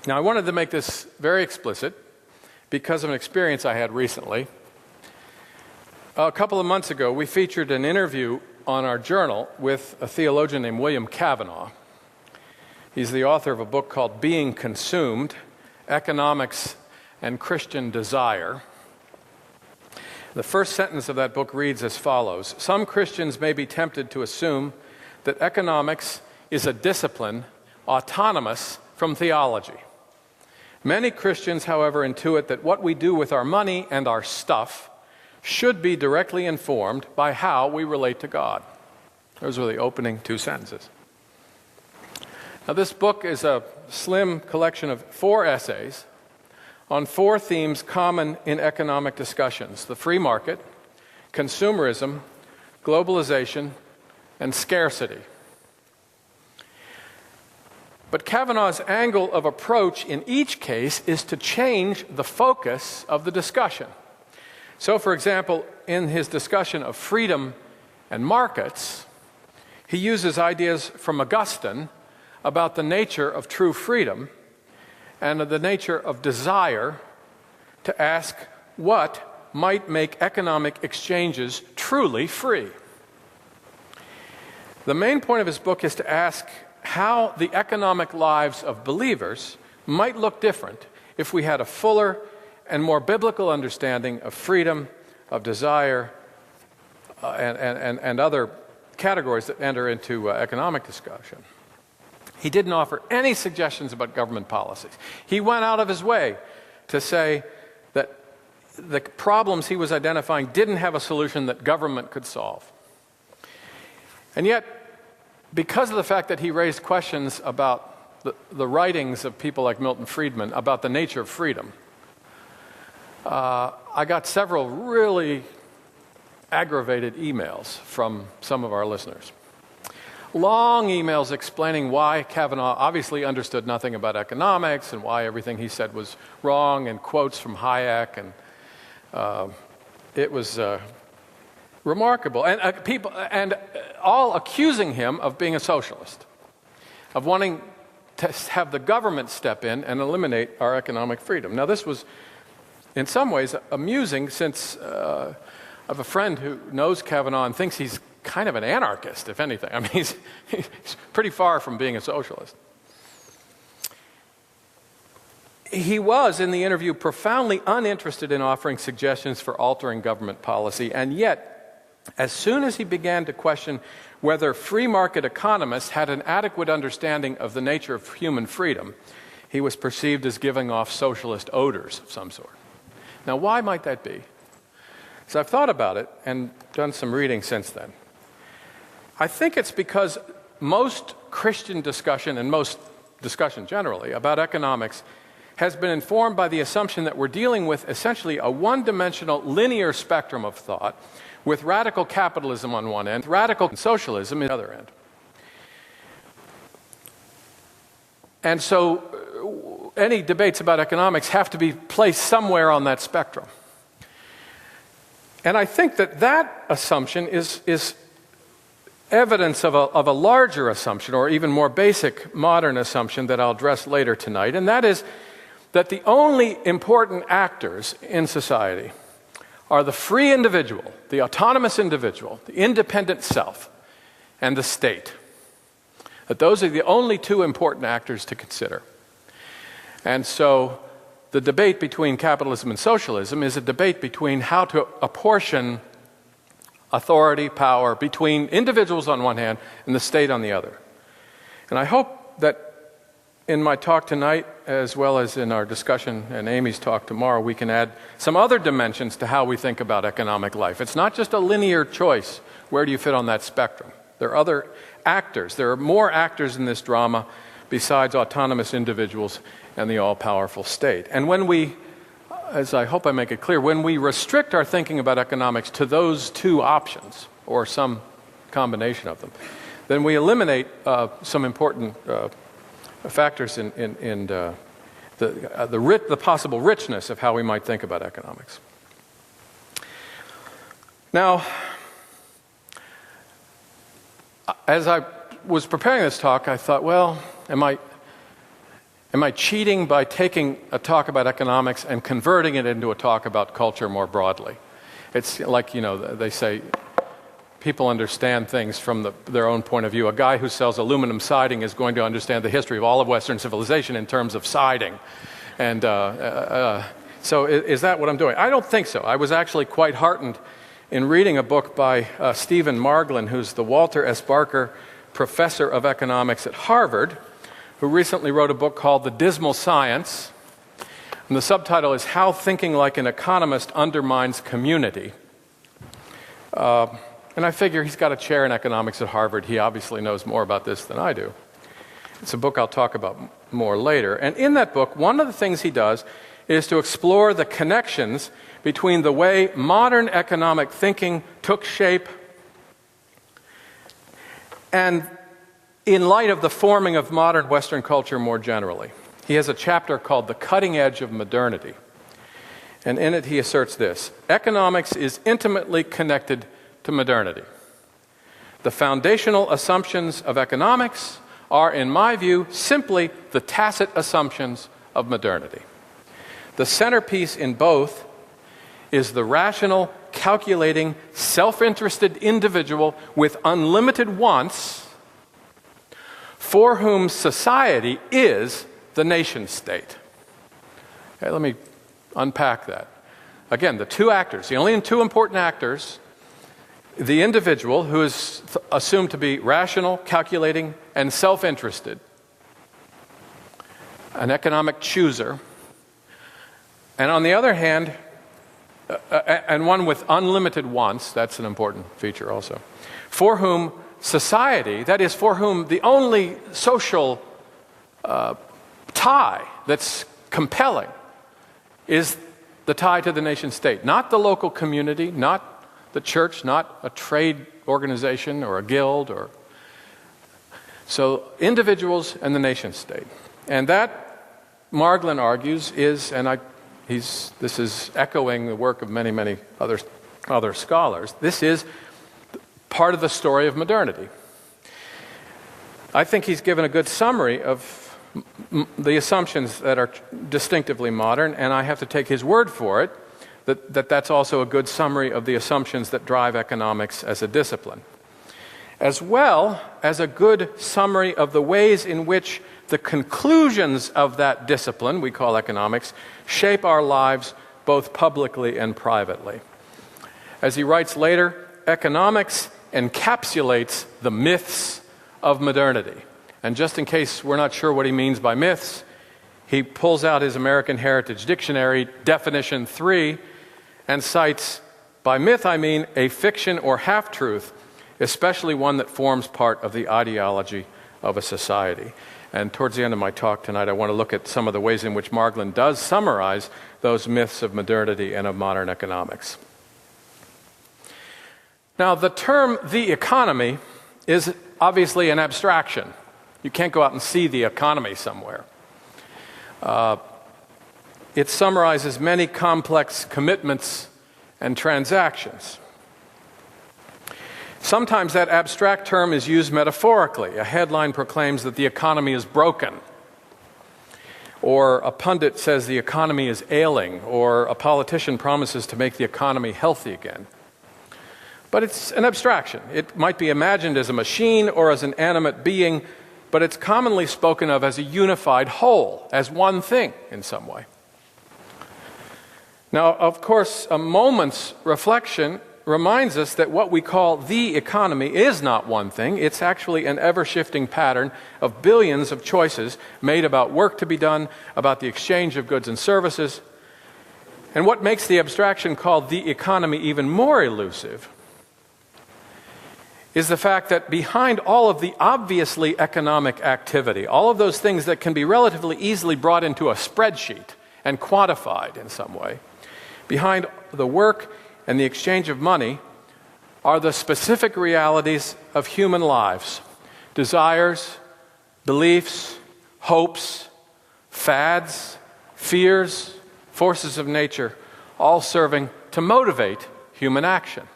Now, I wanted to make this very explicit because of an experience I had recently. A couple of months ago, we featured an interview on our journal with a theologian named William Cavanaugh. He's the author of a book called Being Consumed: Economics and Christian Desire. The first sentence of that book reads as follows: "Some Christians may be tempted to assume that economics is a discipline autonomous from theology. Many Christians, however, intuit that what we do with our money and our stuff should be directly informed by how we relate to God." Those are the opening two sentences. Now, this book is a slim collection of 4 essays on 4 themes common in economic discussions: the free market, consumerism, globalization, and scarcity. But Cavanaugh's angle of approach in each case is to change the focus of the discussion. So, for example, in his discussion of freedom and markets, he uses ideas from Augustine about the nature of true freedom and of the nature of desire to ask what might make economic exchanges truly free. The main point of his book is to ask how the economic lives of believers might look different if we had a fuller and more biblical understanding of freedom, of desire, and other categories that enter into economic discussion. He didn't offer any suggestions about government policies. He went out of his way to say that the problems he was identifying didn't have a solution that government could solve. And yet, because of the fact that he raised questions about the writings of people like Milton Friedman about the nature of freedom, I got several really aggravated emails from some of our listeners. Long emails explaining why Cavanaugh obviously understood nothing about economics and why everything he said was wrong, and quotes from Hayek, and it was remarkable. And people, and all accusing him of being a socialist, of wanting to have the government step in and eliminate our economic freedom. Now, this was in some ways amusing, since I have a friend who knows Cavanaugh and thinks he's kind of an anarchist, if anything. I mean, he's pretty far from being a socialist. He was, in the interview, profoundly uninterested in offering suggestions for altering government policy, and yet, as soon as he began to question whether free market economists had an adequate understanding of the nature of human freedom, he was perceived as giving off socialist odors of some sort. Now, why might that be? So I've thought about it and done some reading since then. I think it's because most Christian discussion, and most discussion generally about economics, has been informed by the assumption that we're dealing with essentially a one-dimensional linear spectrum of thought, with radical capitalism on one end, radical socialism on the other end. And so any debates about economics have to be placed somewhere on that spectrum. And I think that assumption is evidence of a larger assumption, or even more basic modern assumption that I'll address later tonight, and that is that the only important actors in society are the free individual, the autonomous individual, the independent self, and the state. That those are the only 2 important actors to consider. And so the debate between capitalism and socialism is a debate between how to apportion authority, power, between individuals on one hand and the state on the other. And I hope that in my talk tonight, as well as in our discussion and Amy's talk tomorrow, we can add some other dimensions to how we think about economic life. It's not just a linear choice. Where do you fit on that spectrum? There are other actors. There are more actors in this drama besides autonomous individuals and the all-powerful state. And when we, as I hope I make it clear, when we restrict our thinking about economics to those 2 options, or some combination of them, then we eliminate some important factors in the possible richness of how we might think about economics. Now, as I was preparing this talk, I thought, well, am I Am I cheating by taking a talk about economics and converting it into a talk about culture more broadly? It's like, they say people understand things from their own point of view. A guy who sells aluminum siding is going to understand the history of all of Western civilization in terms of siding. And so is that what I'm doing? I don't think so. I was actually quite heartened in reading a book by Stephen Margolin, who's the Walter S. Barker Professor of Economics at Harvard, who recently wrote a book called The Dismal Science. And the subtitle is How Thinking Like an Economist Undermines Community. And I figure he's got a chair in economics at Harvard. He obviously knows more about this than I do. It's a book I'll talk about more later. And in that book, one of the things he does is to explore the connections between the way modern economic thinking took shape and in light of the forming of modern Western culture more generally. He has a chapter called The Cutting Edge of Modernity. And in it he asserts this: economics is intimately connected to modernity. The foundational assumptions of economics are, in my view, simply the tacit assumptions of modernity. The centerpiece in both is the rational, calculating, self-interested individual with unlimited wants, for whom society is the nation-state. Okay, let me unpack that. Again, the only two important actors, the individual, who is assumed to be rational, calculating, and self-interested, an economic chooser, and on the other hand, and one with unlimited wants, that's an important feature also, for whom society, that is, for whom the only social tie that's compelling is the tie to the nation state, not the local community, not the church, not a trade organization or a guild, or so individuals and the nation state. And that, Margolin argues, is, and this is echoing the work of many, many other scholars, this is part of the story of modernity. I think he's given a good summary of the assumptions that are distinctively modern, and I have to take his word for it that's also a good summary of the assumptions that drive economics as a discipline, as well as a good summary of the ways in which the conclusions of that discipline, we call economics, shape our lives both publicly and privately. As he writes later, economics encapsulates the myths of modernity. And just in case we're not sure what he means by myths, he pulls out his American Heritage Dictionary, definition 3, and cites, by myth I mean a fiction or half-truth, especially one that forms part of the ideology of a society. And towards the end of my talk tonight, I want to look at some of the ways in which Margolin does summarize those myths of modernity and of modern economics. Now, the term the economy is obviously an abstraction. You can't go out and see the economy somewhere. It summarizes many complex commitments and transactions. Sometimes that abstract term is used metaphorically. A headline proclaims that the economy is broken, or a pundit says the economy is ailing, or a politician promises to make the economy healthy again. But it's an abstraction. It might be imagined as a machine or as an animate being, but it's commonly spoken of as a unified whole, as one thing in some way. Now, of course, a moment's reflection reminds us that what we call the economy is not one thing. It's actually an ever-shifting pattern of billions of choices made about work to be done, about the exchange of goods and services. And what makes the abstraction called the economy even more elusive is the fact that behind all of the obviously economic activity, all of those things that can be relatively easily brought into a spreadsheet and quantified in some way, behind the work and the exchange of money are the specific realities of human lives: desires, beliefs, hopes, fads, fears, forces of nature, all serving to motivate human action.